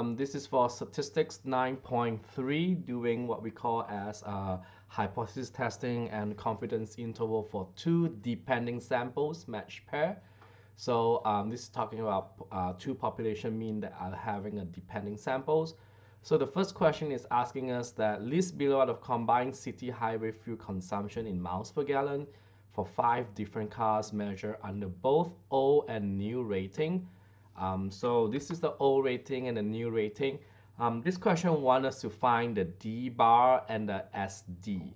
This is for statistics 9.3, doing what we call as hypothesis testing and confidence interval for two depending samples matched pair. So this is talking about two population mean that are having a depending samples. So the first question is asking us that list below out of combined city highway fuel consumption in miles per gallon for 5 different cars measured under both old and new rating. So this is the old rating and the new rating. This question wants us to find the D bar and the SD.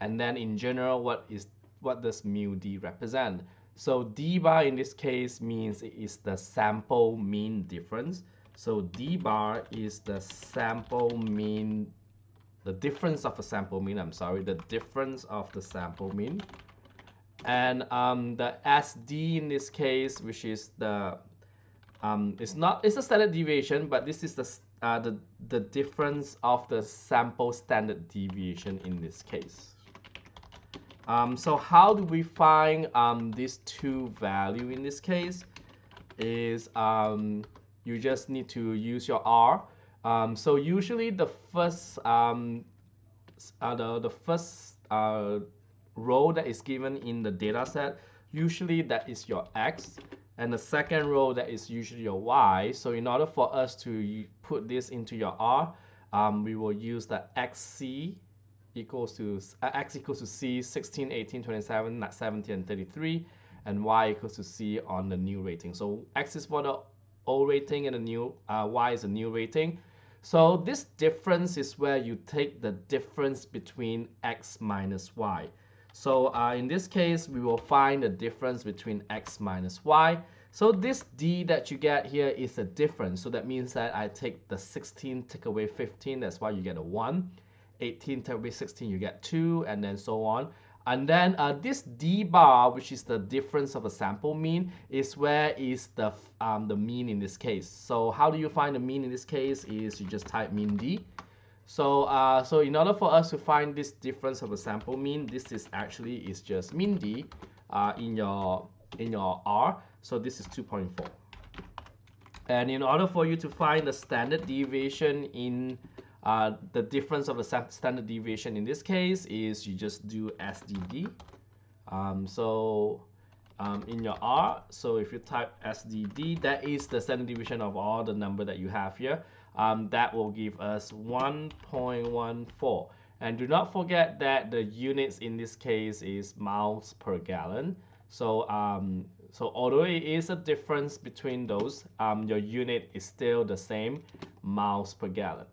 And then in general, what does mu D represent? So D bar in this case means it is the sample mean difference. So D bar is the sample mean, the difference of the sample mean, the difference of the sample mean. And the SD in this case, which is the it's a standard deviation, but this is the difference of the sample standard deviation in this case. So how do we find these two value in this case? Is you just need to use your R. So usually the first row that is given in the data set, usually that is your X, and the second row that is usually your Y. So in order for us to put this into your R, we will use the XC equals to X equals to C 16, 18, 27, 70, and 33, and Y equals to C on the new rating. So X is for the old rating and the new Y is the new rating. So this difference is where you take the difference between X minus Y. So in this case, we will find the difference between X minus Y. So this D that you get here is a difference. So that means that I take the 16, take away 15, that's why you get a 1. 18, take away 16, you get 2, and then so on. And then this D bar, which is the difference of a sample mean, is where is the mean in this case. So how do you find the mean in this case is you just type mean D. So, so in order for us to find this difference of a sample mean, this is actually is just mean D in your R. So this is 2.4. And in order for you to find the standard deviation in the difference of a standard deviation in this case is you just do SDD. In your R, so if you type SDD, that is the standard deviation of all the number that you have here. That will give us 1.14. And do not forget that the units in this case is miles per gallon. So, so although it is a difference between those, your unit is still the same, miles per gallon.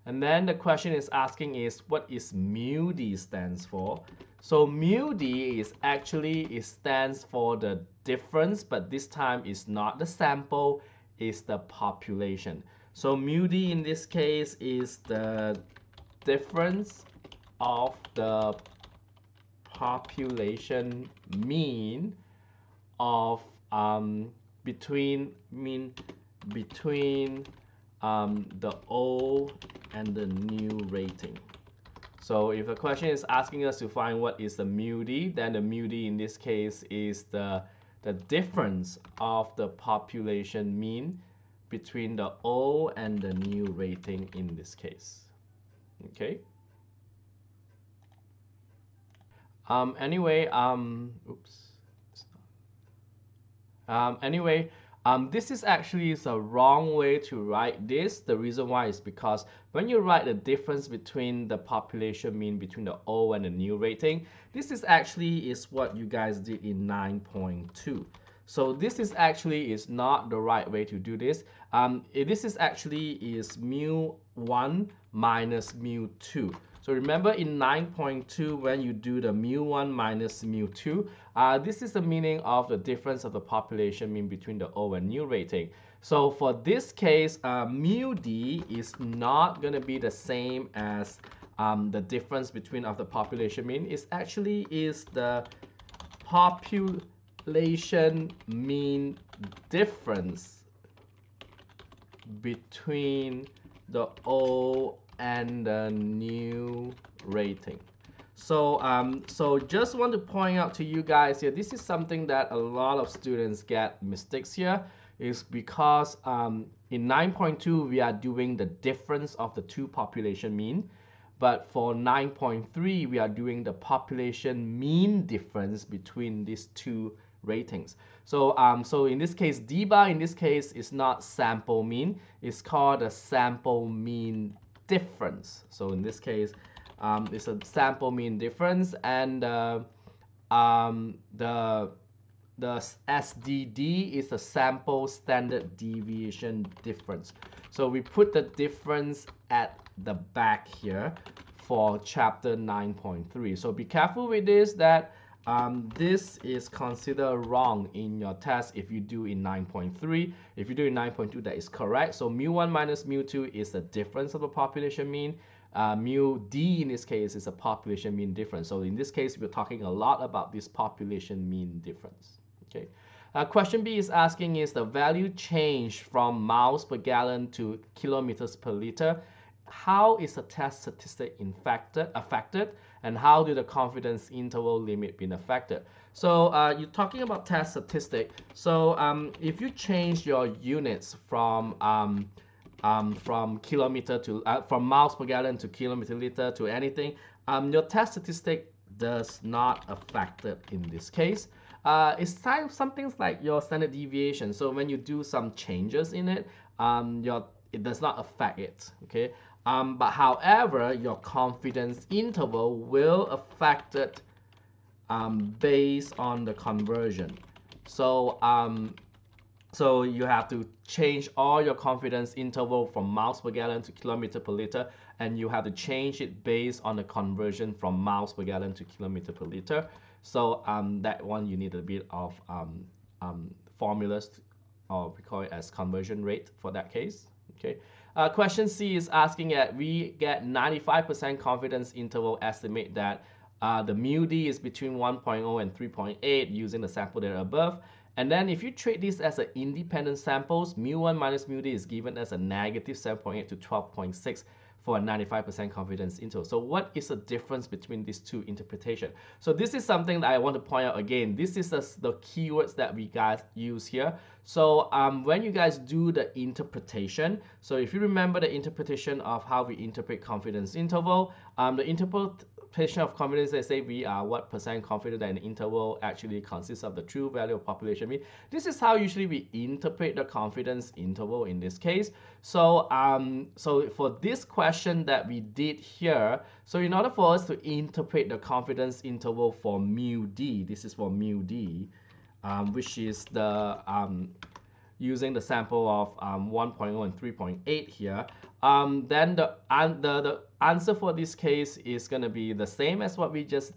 And then the question is asking is what is mu D stands for? So mu D is actually, it stands for the difference, but this time is not the sample, it's the population. So mu D in this case is the difference of the population mean of between the old and the new rating. So if the question is asking us to find what is the mu D, then the mu D in this case is the difference of the population mean between the old and the new rating in this case. Okay. This is actually a wrong way to write this. The reason why is because when you write the difference between the population mean between the old and the new rating, this is actually is what you guys did in 9.2. So this is actually is not the right way to do this. This is actually is mu1 minus mu2. So remember in 9.2 when you do the mu1 minus mu2, this is the meaning of the difference of the population mean between the old and new rating. So for this case, mu D is not going to be the same as the difference between of the population mean. It actually is the population mean difference between the old and the new rating. So, so just want to point out to you guys here, this is something that a lot of students get mistakes here, is because in 9.2, we are doing the difference of the two population mean. But for 9.3, we are doing the population mean difference between these two ratings. So, so in this case, D bar in this case is not sample mean. It's called a sample mean difference. So in this case, it's a sample mean difference, and the SDD is a sample standard deviation difference. So we put the difference at the back here for chapter 9.3. So be careful with this, that this is considered wrong in your test if you do in 9.3. If you do in 9.2, that is correct. So mu1 minus mu2 is the difference of the population mean. Mu D in this case is a population mean difference. So in this case, we're talking a lot about this population mean difference. Okay. Question B is asking, is the value changed from miles per gallon to kilometers per liter? How is the test statistic affected, and how do the confidence interval limit been affected? So you're talking about test statistic. So if you change your units from kilometer to from miles per gallon to kilometer liter to anything, your test statistic does not affect it in this case. It's something like your standard deviation. So when you do some changes in it, it does not affect it. Okay. But however, your confidence interval will affect it based on the conversion. So so you have to change all your confidence interval from miles per gallon to kilometer per liter, and you have to change it based on the conversion from miles per gallon to kilometer per liter. So that one you need a bit of formulas, or we call it as conversion rate for that case. Okay. Question C is asking that we get 95% confidence interval estimate that the mu D is between 1.0 and 3.8 using the sample data above. And then if you treat this as an independent samples, mu1 minus mu D is given as a negative 7.8 to 12.6 for a 95% confidence interval. So what is the difference between these two interpretations? So this is something that I want to point out again. This is the keywords that we guys use here. So when you guys do the interpretation, so if you remember the interpretation of how we interpret confidence interval, the interpretation of confidence, they say we are what percent confident that an interval actually consists of the true value of population mean. This is how usually we interpret the confidence interval in this case. So so for this question that we did here, so in order for us to interpret the confidence interval for mu D, this is for mu D, which is the using the sample of 1.0 and 3.8 here, then the answer for this case is going to be the same as what we just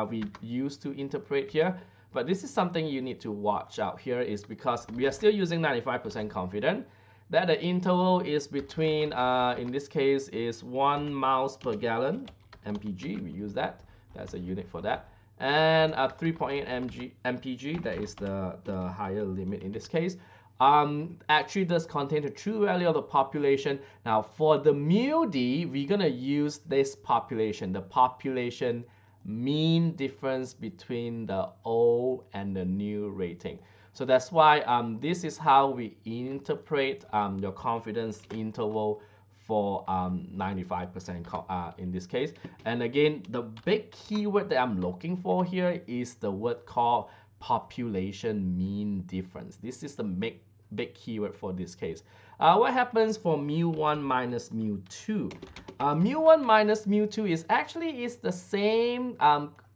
we used to interpret here. But this is something you need to watch out here, is because we are still using 95% confident that the interval is between in this case is 1 miles per gallon mpg. We use that, that's a unit for that, and 3.8 mpg, that is the higher limit in this case. Actually does contain the true value of the population. Now for the mu D, we're gonna use this population, the population mean difference between the old and the new rating. So that's why this is how we interpret your confidence interval for 95% in this case. And again, the big keyword that I'm looking for here is the word called population mean difference. This is the big keyword for this case. What happens for mu1 minus mu2? Mu1 minus mu2 is actually the same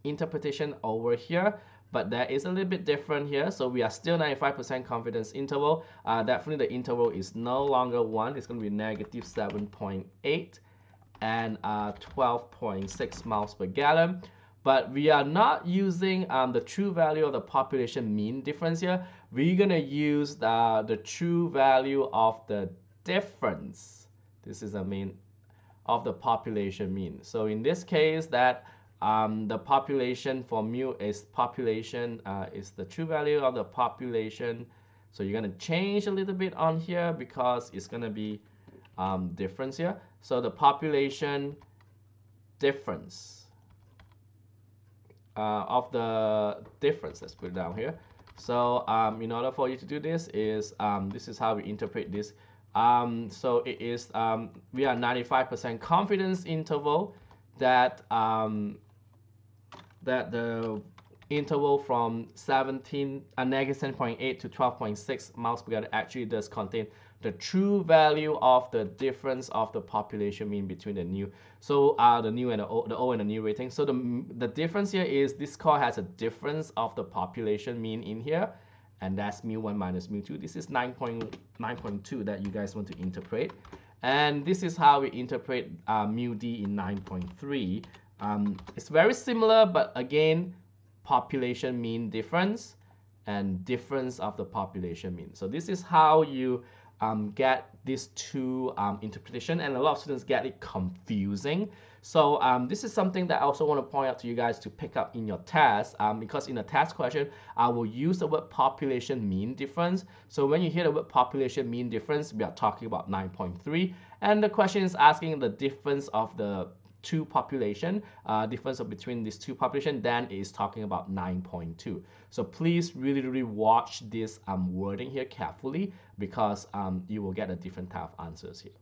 interpretation over here, but that is a little bit different here. So we are still 95% confidence interval. Definitely the interval is no longer 1. It's going to be negative 7.8 and 12.6 miles per gallon. But we are not using the true value of the population mean difference here. We're going to use the true value of the difference. This is the mean of the population mean. So in this case, that the population for mu is population is the true value of the population. So you're going to change a little bit on here because it's going to be difference here. So the population difference of the difference, let's put it down here. So in order for you to do this is how we interpret this So it is we are 95% confidence interval that that the interval from 17 negative 10.8 to 12.6 miles per hour actually does contain the true value of the difference of the population mean between the new, so the new and the old and the new rating. So the difference here is this score has a difference of the population mean in here, and that's mu1 minus mu2. This is 9.2 that you guys want to interpret, and this is how we interpret mu d in 9.3. It's very similar, but again, population mean difference and difference of the population mean. So this is how you get these two interpretation, and a lot of students get it confusing. So this is something that I also want to point out to you guys to pick up in your test, because in a test question, I will use the word population mean difference. So when you hear the word population mean difference, we are talking about 9.3, and the question is asking the difference of the two population, difference between these two population, then is talking about 9.2. So please really watch this wording here carefully, because you will get a different type of answers here.